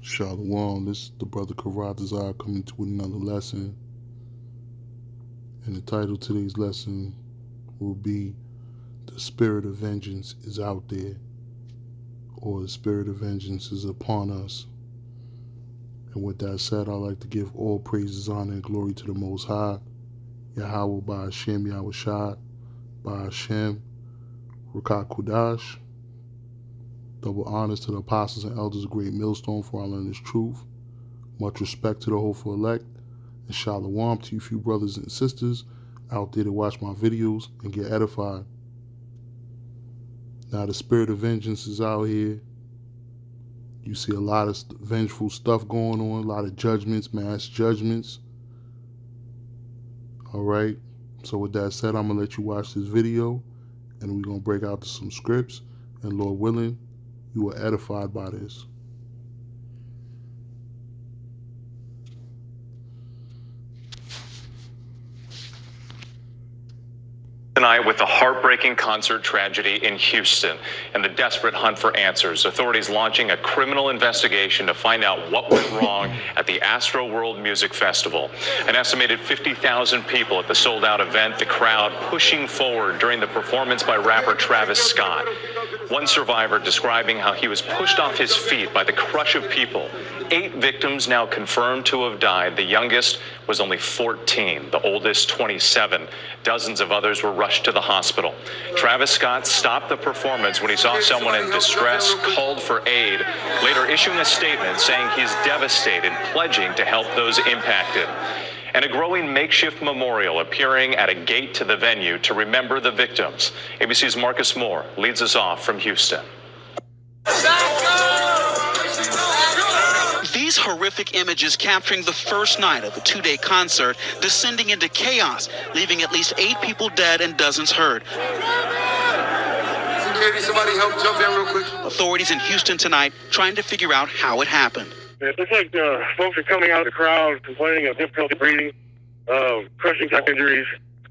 Shalom, this is the brother Karatazar coming to another lesson. And the title of today's lesson will be The Spirit of Vengeance is Out There, or The Spirit of Vengeance is Upon Us. And with that said, I'd like to give all praises, honor, and glory to the Most High, Yahweh Ba'Hashem Yahushua, Ba'Hashem, Ruach Kudash. Double honors to the apostles and elders of Great Millstone for all in this truth. Much respect to the hopeful elect, and shalom to you few brothers and sisters out there to watch my videos and get edified. Now the spirit of vengeance is out here. You see a lot of vengeful stuff going on, a lot of judgments, mass judgments. Alright, so with that said, I'm going to let you watch this video, and we're going to break out to some scripts, and Lord willing, you are edified by this. Tonight with the heartbreaking concert tragedy in Houston and the desperate hunt for answers, authorities launching a criminal investigation to find out what went wrong at the Astroworld Music Festival. An estimated 50,000 people at the sold-out event, the crowd pushing forward during the performance by rapper Travis Scott. One survivor describing how he was pushed off his feet by the crush of people. 8 victims now confirmed to have died. The youngest was only 14, the oldest 27. Dozens of others were rushed to the hospital. Travis Scott stopped the performance when he saw someone in distress, called for aid, later issuing a statement saying he's devastated, pledging to help those impacted. And a growing makeshift memorial appearing at a gate to the venue to remember the victims. ABC's Marcus Moore leads us off from Houston. These horrific images capturing the first night of the 2-day concert descending into chaos, leaving at least 8 people dead and dozens hurt. Maybe somebody help jump in real quick. Authorities in Houston tonight trying to figure out how it happened. It looks like folks are coming out of the crowd complaining of difficulty breathing, crushing type injuries.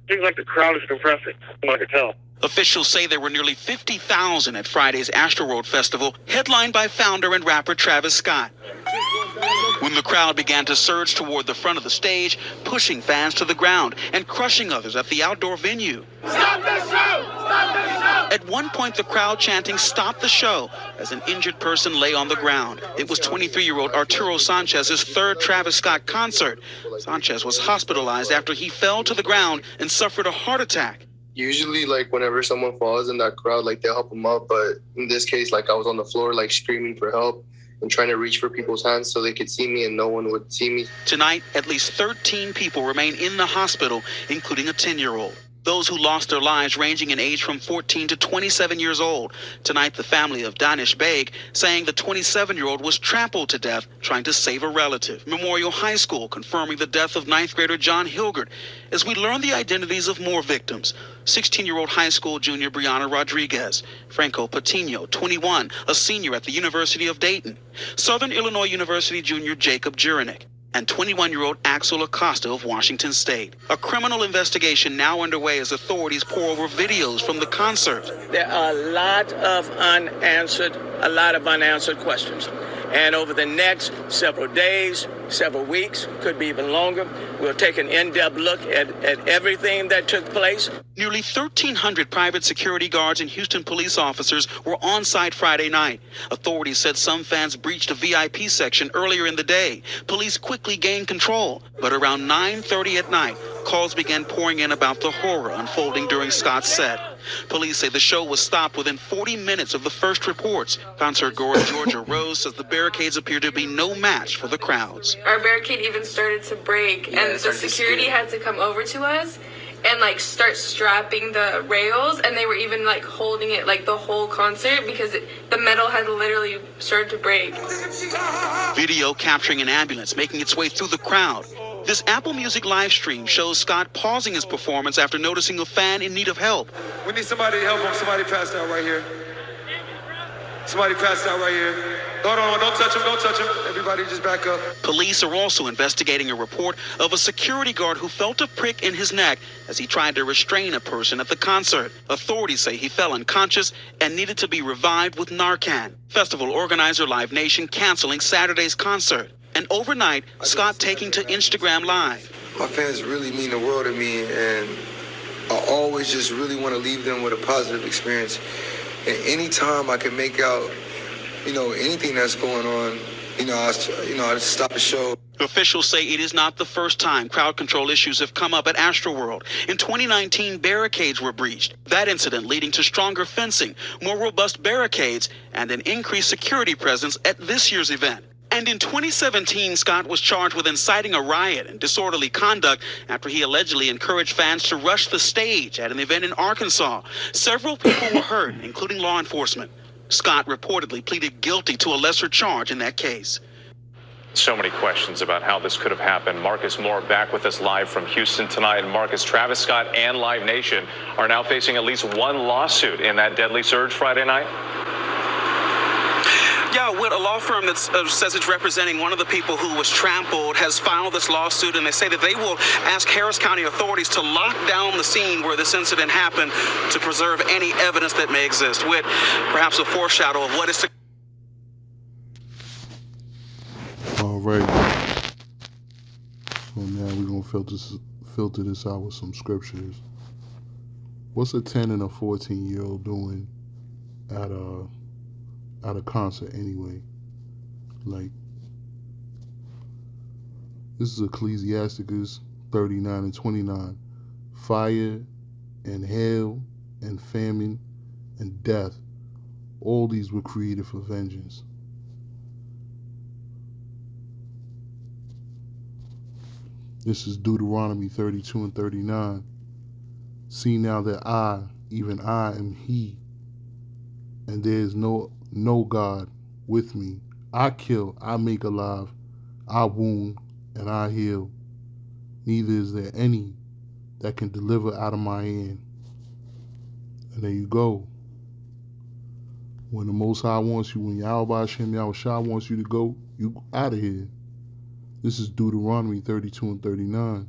Seems like the crowd is compressing, from what I can tell. Officials say there were nearly 50,000 at Friday's Astroworld Festival, headlined by founder and rapper Travis Scott. When the crowd began to surge toward the front of the stage, pushing fans to the ground and crushing others at the outdoor venue. Stop the show! Stop the show! At one point, the crowd chanting, "Stop the show," as an injured person lay on the ground. It was 23-year-old Arturo Sanchez's third Travis Scott concert. Sanchez was hospitalized after he fell to the ground and suffered a heart attack. Usually, like, whenever someone falls in that crowd, like, they'll help them up. But in this case, like, I was on the floor, like, screaming for help and trying to reach for people's hands so they could see me and no one would see me. Tonight, at least 13 people remain in the hospital, including a 10-year-old. Those who lost their lives ranging in age from 14 to 27 years old. Tonight, the family of Danish Beg saying the 27-year-old was trampled to death trying to save a relative. Memorial High School confirming the death of 9th grader John Hilgert as we learn the identities of more victims. 16-year-old high school junior Brianna Rodriguez. Franco Patino, 21, a senior at the University of Dayton. Southern Illinois University junior Jacob Jurenick. And 21-year-old Axel Acosta of Washington State. A criminal investigation now underway as authorities pour over videos from the concert. There are a lot of unanswered questions. And over the next several days, several weeks, could be even longer, we'll take an in-depth look at everything that took place. Nearly 1,300 private security guards and Houston police officers were on site Friday night. Authorities said some fans breached a VIP section earlier in the day. Police quickly gained control, but around 9:30 at night, calls began pouring in about the horror unfolding during Scott's set. Police say the show was stopped within 40 minutes of the first reports. Concert goer Georgia Rose says the barricades appear to be no match for the crowds. Our barricade even started to break, and the security had to come over to us and like start strapping the rails, and they were even like holding it like the whole concert because the metal had literally started to break. Video capturing an ambulance making its way through the crowd. This Apple Music live stream shows Scott pausing his performance after noticing a fan in need of help. We need somebody to help him. Somebody passed out right here. Somebody passed out right here. Hold on, don't touch him, don't touch him. Everybody just back up. Police are also investigating a report of a security guard who felt a prick in his neck as he tried to restrain a person at the concert. Authorities say he fell unconscious and needed to be revived with Narcan. Festival organizer Live Nation canceling Saturday's concert. And overnight, Scott taking to Instagram Live. My fans really mean the world to me, and I always just really want to leave them with a positive experience. And anytime I can make out, anything that's going on, I just stop the show. Officials say it is not the first time crowd control issues have come up at Astroworld. In 2019, barricades were breached. That incident leading to stronger fencing, more robust barricades, and an increased security presence at this year's event. And in 2017, Scott was charged with inciting a riot and disorderly conduct after he allegedly encouraged fans to rush the stage at an event in Arkansas. Several people were hurt, including law enforcement. Scott reportedly pleaded guilty to a lesser charge in that case. So many questions about how this could have happened. Marcus Moore back with us live from Houston tonight. Marcus, Travis Scott and Live Nation are now facing at least one lawsuit in that deadly surge Friday night. Yeah, Whit, a law firm that says it's representing one of the people who was trampled has filed this lawsuit, and they say that they will ask Harris County authorities to lock down the scene where this incident happened to preserve any evidence that may exist. Whit, perhaps a foreshadow of what is to... All right. So now we're going to filter this out with some scriptures. What's a 10 and a 14-year-old doing at a concert anyway? Like, this is Ecclesiasticus 39 and 29. Fire and hail and famine and death, all these were created for vengeance. This is Deuteronomy 32 and 39. See now that I, even I, am he, and there is no God with me. I kill, I make alive, I wound, and I heal. Neither is there any that can deliver out of my hand. And there you go. When the Most High wants you, when Yahweh Hashem Yahushua wants you to go, you out of here. This is Deuteronomy 32 and 39.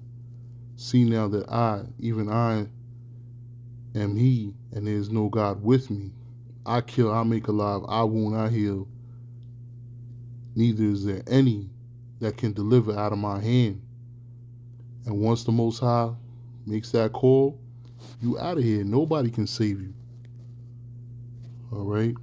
See now that I, even I, am he, and there is no God with me. I kill, I make alive, I wound, I heal. Neither is there any that can deliver out of my hand. And once the Most High makes that call, you out of here. Nobody can save you. All right?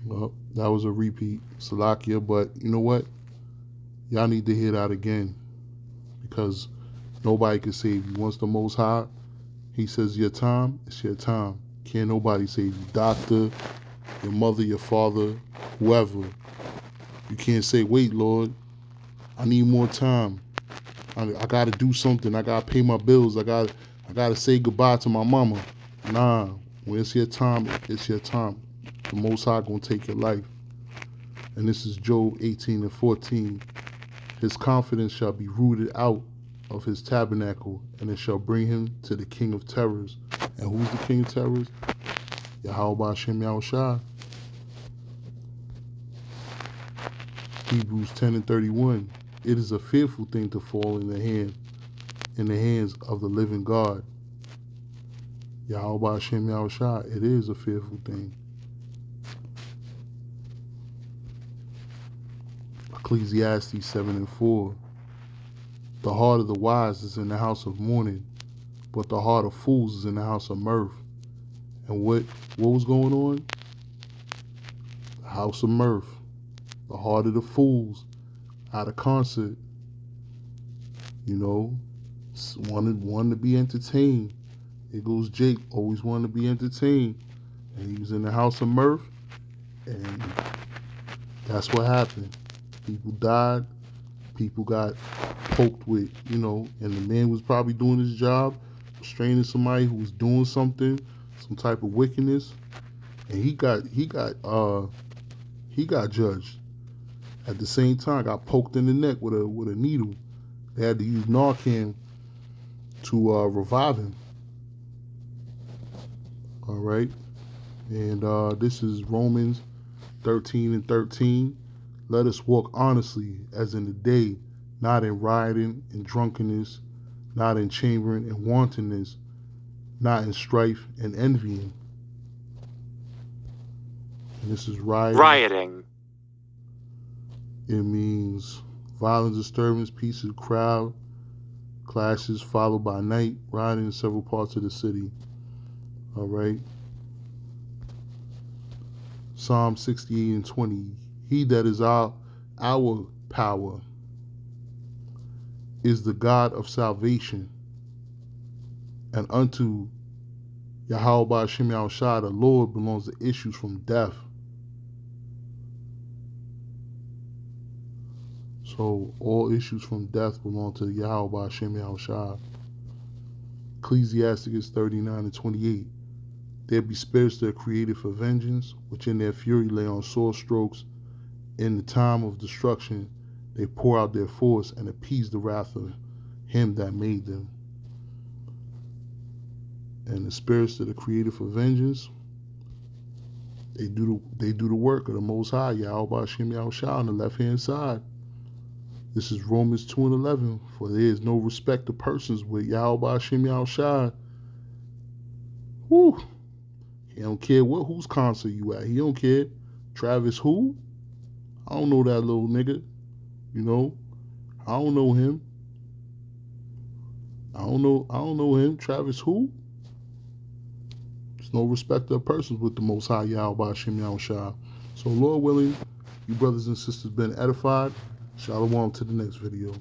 Well, that was a repeat, Salakia, but you know what? Y'all need to hear that again, because nobody can save you. Once the Most High, he says your time, it's your time. Can't nobody save you. Doctor, your mother, your father, whoever. You can't say, wait, Lord, I need more time. I got to do something. I got to pay my bills. I got to say goodbye to my mama. Nah, when it's your time, it's your time. The Most High going to take your life. And this is Job 18 and 14. His confidence shall be rooted out of his tabernacle, and it shall bring him to the King of terrors. And who's the King of terrors? Yahweh Hashem Yahushua. Hebrews 10 and 31. It is a fearful thing to fall in the hands of the living God. Yahweh Hashem Yahushua. It is a fearful thing. Ecclesiastes 7 and 4. The heart of the wise is in the house of mourning, but the heart of fools is in the house of mirth. And what was going on? The house of mirth. The heart of the fools at a concert. You know, wanted to be entertained. Here goes Jake, always wanted to be entertained. And he was in the house of mirth, and that's what happened. People died. People got poked with, and the man was probably doing his job, restraining somebody who was doing something, some type of wickedness, and he got judged. At the same time, got poked in the neck with a needle. They had to use Narcan to revive him. All right. And this is Romans 13:13. Let us walk honestly as in the day, not in rioting and drunkenness, not in chambering and wantonness, not in strife and envying. And this is rioting. It means violence, disturbance, pieces, crowd, clashes followed by night, rioting in several parts of the city. All right. Psalm 68:20. He that is our power is the God of salvation, and unto Yahweh Hashem Yahushua, the Lord, belongs the issues from death. So all issues from death belong to Yahweh Hashem Yahushua. Ecclesiasticus 39:28. There be spirits that are created for vengeance, which in their fury lay on sore strokes. In the time of destruction, they pour out their force and appease the wrath of him that made them. And the spirits that are created for vengeance, they do the work of the Most High, Yahweh Hashem Yahushua, on the left-hand side. This is Romans 2:11. For there is no respect of persons with Yahweh Hashem Yahushua. Whew. He don't care whose concert you at. He don't care. Travis who? I don't know that little nigga. You know? I don't know him. I don't know him. Travis who? There's no respect of persons with the Most High Yahweh Hashem Yahushua. So Lord willing, you brothers and sisters been edified. Shalom to the next video.